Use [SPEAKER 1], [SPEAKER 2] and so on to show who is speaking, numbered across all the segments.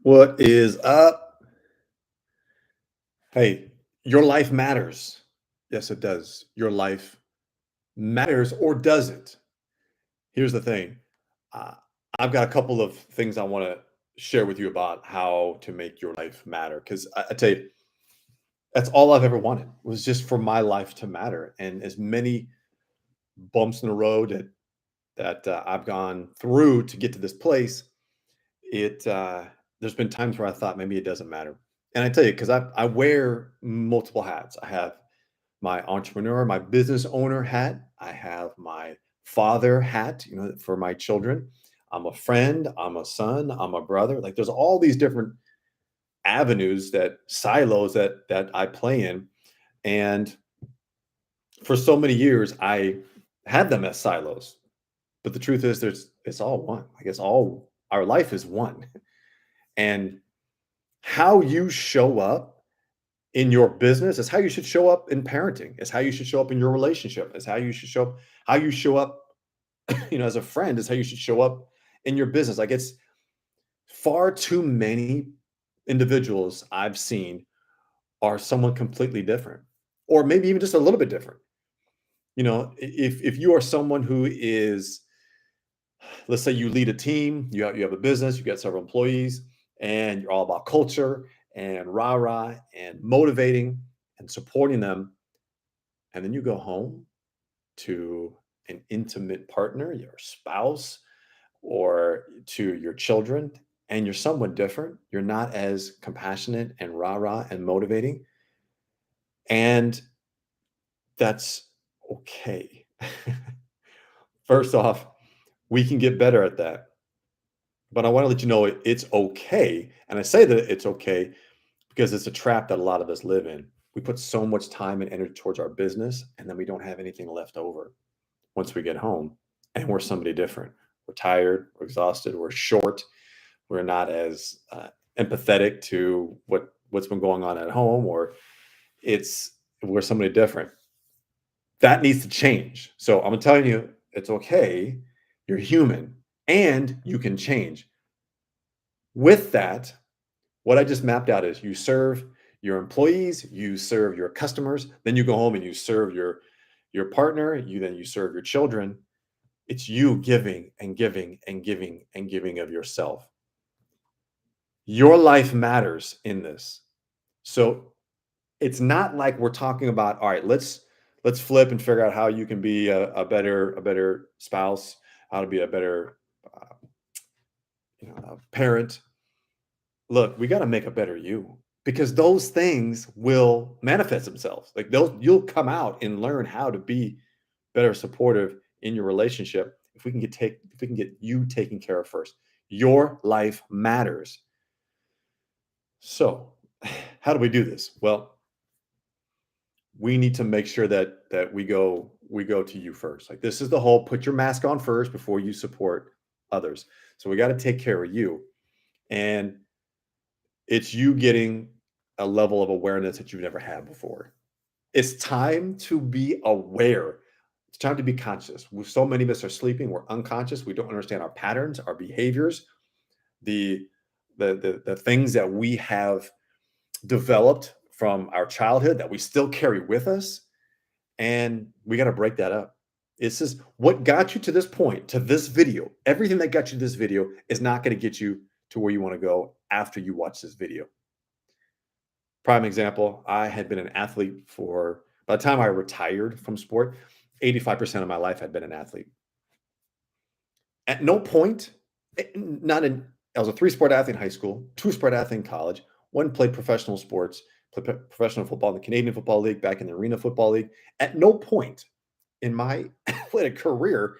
[SPEAKER 1] What is up? Hey, your life matters. Yes, it does. Your life matters, or does it? Here's the thing. Uh, I've got a couple of things I want to share with you about how to make your life matter. Because I tell you, that's all I've ever wanted was just for my life to matter. And as many bumps in the road that I've gone through to get to this place, it there's been times where I thought maybe it doesn't matter. And I tell you, because I wear multiple hats. I have my entrepreneur, my business owner hat. I have my father hat, for my children. I'm a friend, I'm a son, I'm a brother. Like there's all these different avenues that silos that I play in. And for so many years I had them as silos. But the truth is it's all one. I guess all our life is one. And how you show up in your business is how you should show up in parenting. It's how you should show up in your relationship. It's how you should show up. How you show up, as a friend is how you should show up in your business. Like it's far too many individuals I've seen are someone completely different, or maybe even just a little bit different. If you are someone who is, let's say you lead a team, you have a business, you got several employees, and you're all about culture and rah rah and motivating and supporting them, and then you go home to an intimate partner, your spouse, or to your children, and you're somewhat different. You're not as compassionate and rah rah and motivating, and that's okay. First off, we can get better at that. But I want to let you know it's okay. And I say that it's okay because it's a trap that a lot of us live in. We put so much time and energy towards our business, and then we don't have anything left over once we get home. And we're somebody different. We're tired, we're exhausted, we're short, we're not as empathetic to what's been going on at home, or it's we're somebody different. That needs to change. So I'm telling you, it's okay. You're human and you can change. With that, what I just mapped out is you serve your employees, you serve your customers, then you go home and you serve your partner, you serve your children. It's you giving and giving and giving and giving of yourself. Your life matters in this. So it's not like we're talking about, all right, let's flip and figure out how you can be a better spouse, how to be a better parent. Look, we got to make a better you, because those things will manifest themselves. Like those, you'll come out and learn how to be better supportive in your relationship if we can get you taken care of first. Your life matters. So, how do we do this? Well, we need to make sure that we go to you first. Like this is the whole put your mask on first before you support others. So we got to take care of you. And it's you getting a level of awareness that you've never had before. It's time to be aware. It's time to be conscious. So many of us are sleeping. We're unconscious. We don't understand our patterns, our behaviors, the the things that we have developed from our childhood that we still carry with us, and we got to break that up. It's just what got you to this point, to this video. Everything that got you to this video is not going to get you to where you want to go after you watch this video. Prime example, I had been an athlete for, by the time I retired from sport, 85% of my life had been an athlete. At no point, not in, I was a three-sport athlete in high school, two-sport athlete in college, one played professional sports, played professional football in the Canadian Football League, back in the Arena Football League. At no point in my athletic career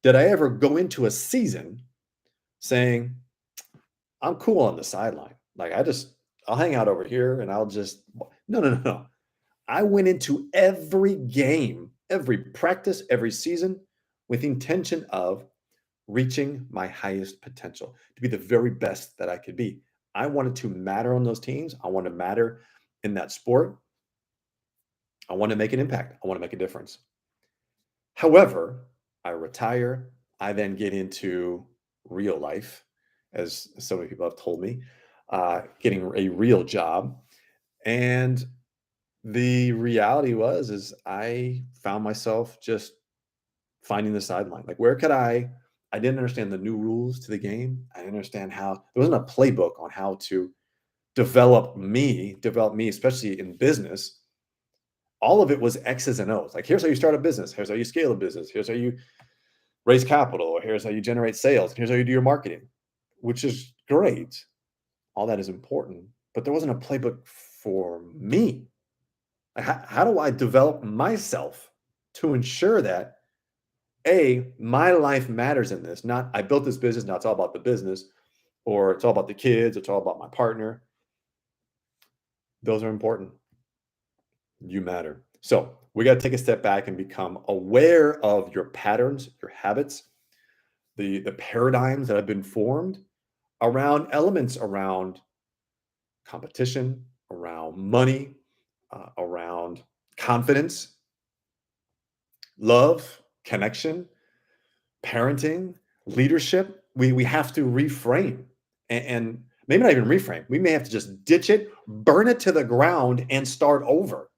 [SPEAKER 1] did I ever go into a season saying, I'm cool on the sideline. Like I'll hang out over here and I'll just, no, no, no, no. I went into every game, every practice, every season with the intention of reaching my highest potential, to be the very best that I could be. I wanted to matter on those teams. I want to matter in that sport. I want to make an impact. I want to make a difference. However, I retire. I then get into real life, as so many people have told me. getting a real job. And the reality was, is I found myself just finding the sideline. Like, where could I didn't understand the new rules to the game. I didn't understand how there wasn't a playbook on how to develop me, especially in business. All of it was X's and O's. Like, here's how you start a business. Here's how you scale a business. Here's how you raise capital. Or here's how you generate sales. Here's how you do your marketing, which is great. All that is important. But there wasn't a playbook for me. Like, how do I develop myself to ensure that my life matters in this? Not I built this business, now it's all about the business, or it's all about the kids, it's all about my partner. Those are important. You matter. So we got to take a step back and become aware of your patterns, your habits, the paradigms that have been formed around elements around competition, around money, around confidence, love, connection, parenting, leadership. We have to reframe and maybe not even reframe. We may have to just ditch it, burn it to the ground, and start over.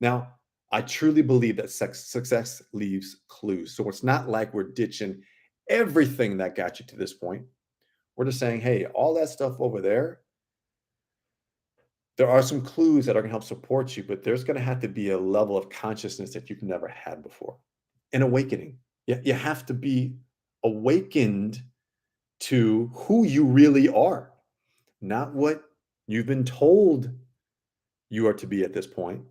[SPEAKER 1] Now, I truly believe that success leaves clues. So it's not like we're ditching everything that got you to this point. We're just saying, hey, all that stuff over there, there are some clues that are going to help support you, but there's going to have to be a level of consciousness that you've never had before. An awakening. You have to be awakened to who you really are, not what you've been told you are to be at this point,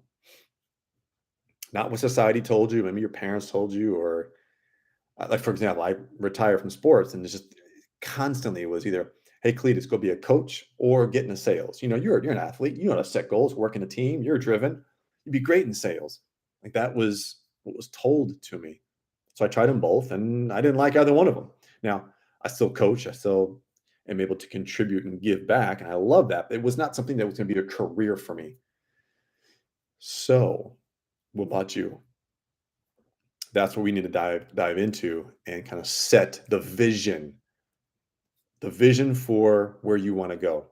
[SPEAKER 1] not what society told you, maybe your parents told you, or like, for example, I retired from sports and it's just constantly it was either, hey, Cletus, go be a coach or get into sales. You're an athlete, you know how to set goals, work in a team, you're driven, you'd be great in sales. Like, that was what was told to me. So I tried them both and I didn't like either one of them. Now, I still coach, I still am able to contribute and give back. And I love that. It was not something that was going to be a career for me. So, what about you? That's what we need to dive into and kind of set the vision for where you want to go.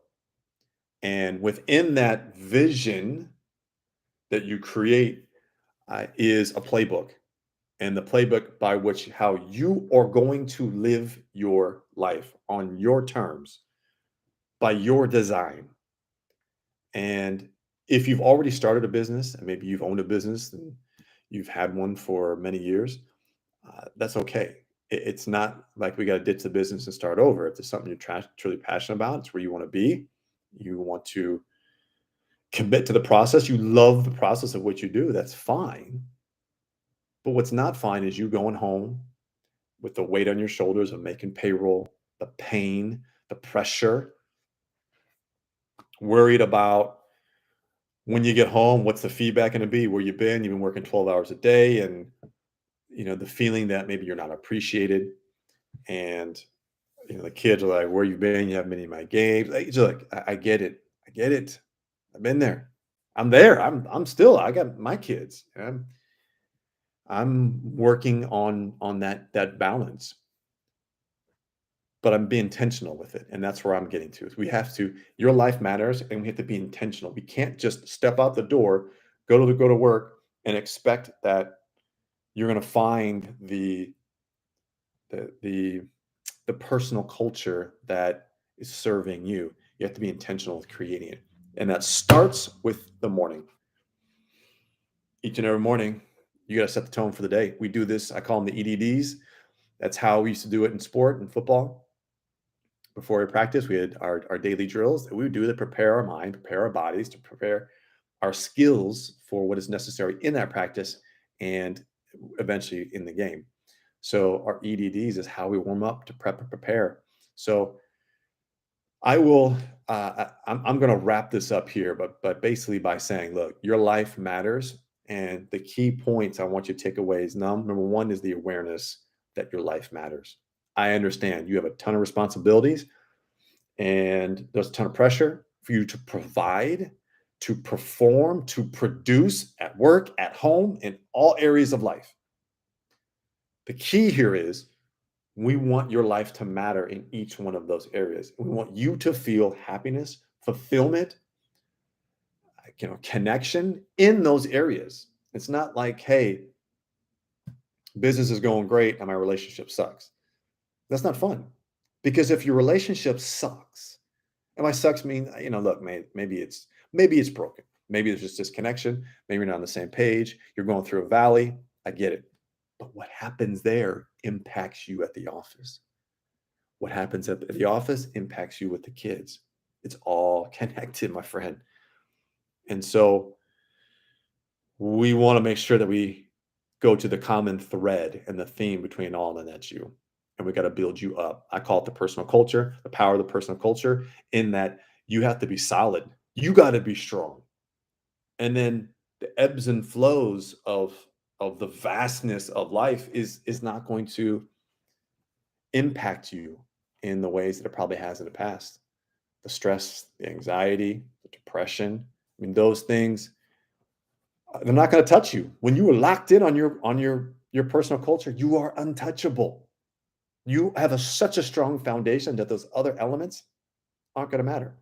[SPEAKER 1] And within that vision that you create is a playbook, and the playbook by which how you are going to live your life on your terms, by your design. And if you've already started a business and maybe you've owned a business and you've had one for many years, that's okay. It's not like we got to ditch the business and start over. If there's something you're truly passionate about, it's where you want to be. You want to commit to the process. You love the process of what you do. That's fine. But what's not fine is you going home with the weight on your shoulders of making payroll, the pain, the pressure, worried about when you get home, what's the feedback going to be? Where you've been working 12 hours a day, and the feeling that maybe you're not appreciated, and the kids are like, "Where you been? You haven't been in my games." Like, it's like, I get it, I get it. I've been there. I'm there. I'm still. I got my kids. I'm working on that balance, but I'm being intentional with it, and that's where I'm getting to. Is we have to. Your life matters, and we have to be intentional. We can't just step out the door, go to work, and expect that you're going to find the the the personal culture that is serving you. You have to be intentional with creating it, and that starts with the morning. Each and every morning, you got to set the tone for the day. We do this. I call them the EDDs. That's how we used to do it in sport and football. Before we practice, we had our daily drills that we would do to prepare our mind, prepare our bodies, to prepare our skills for what is necessary in that practice and eventually in the game. So our EDDs is how we warm up to prep and prepare. So I will. I'm going to wrap this up here, but basically by saying, look, your life matters, and the key points I want you to take away is number one is the awareness that your life matters. I understand you have a ton of responsibilities, and there's a ton of pressure for you to provide, to perform, to produce at work, at home, in all areas of life. The key here is We want your life to matter in each one of those areas. We want you to feel happiness, fulfillment, connection in those areas. It's not like, hey, business is going great and my relationship sucks. That's not fun. Because if your relationship sucks, and by sucks mean, look, maybe it's broken. Maybe there's just disconnection. Maybe you're not on the same page. You're going through a valley. I get it. But what happens there impacts you at the office. What happens at the office impacts you with the kids. It's all connected, my friend. And so we want to make sure that we go to the common thread and the theme between all, and that's you. And we got to build you up. I call it the personal culture, the power of the personal culture, in that you have to be solid. You got to be strong. And then the ebbs and flows of the vastness of life is not going to impact you in the ways that it probably has in the past. The stress, the anxiety, the depression, I mean, those things, they're not going to touch you. When you are locked in on your personal culture, you are untouchable. You have such a strong foundation that those other elements aren't going to matter.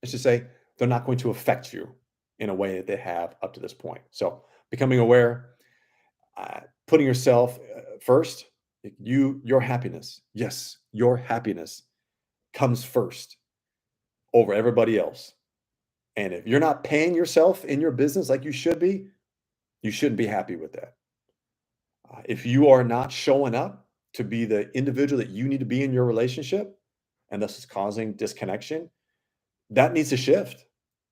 [SPEAKER 1] It's to say they're not going to affect you in a way that they have up to this point. So becoming aware, putting yourself first, your happiness. Yes, your happiness comes first over everybody else. And if you're not paying yourself in your business like you shouldn't be happy with that. If you are not showing up to be the individual that you need to be in your relationship, and thus is causing disconnection, that needs to shift.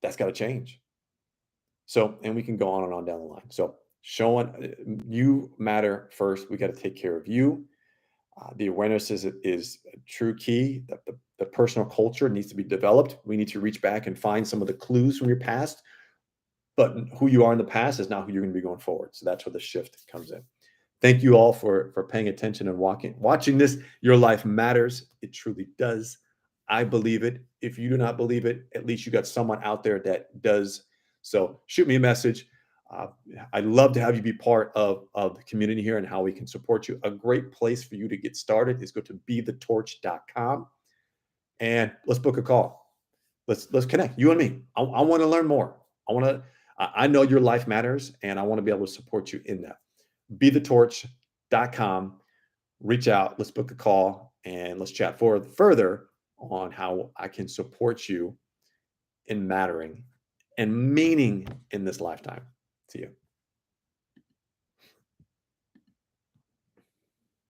[SPEAKER 1] That's got to change. So, and we can go on and on down the line. So, showing you matter first. We got to take care of you. The awareness is a true key. That the personal culture needs to be developed. We need to reach back and find some of the clues from your past, but who you are in the past is not who you're going to be going forward. So that's where the shift comes in. Thank you all for paying attention and watching this. Your life matters. It truly does. I believe it. If you do not believe it, at least you got someone out there that does. So shoot me a message. I'd love to have you be part of the community here and how we can support you. A great place for you to get started is go to bethetorch.com and let's book a call. Let's connect, you and me. I want to learn more. I know your life matters, and I want to be able to support you in that. Bethetorch.com. Reach out. Let's book a call and let's chat further on how I can support you in mattering and meaning in this lifetime. See you.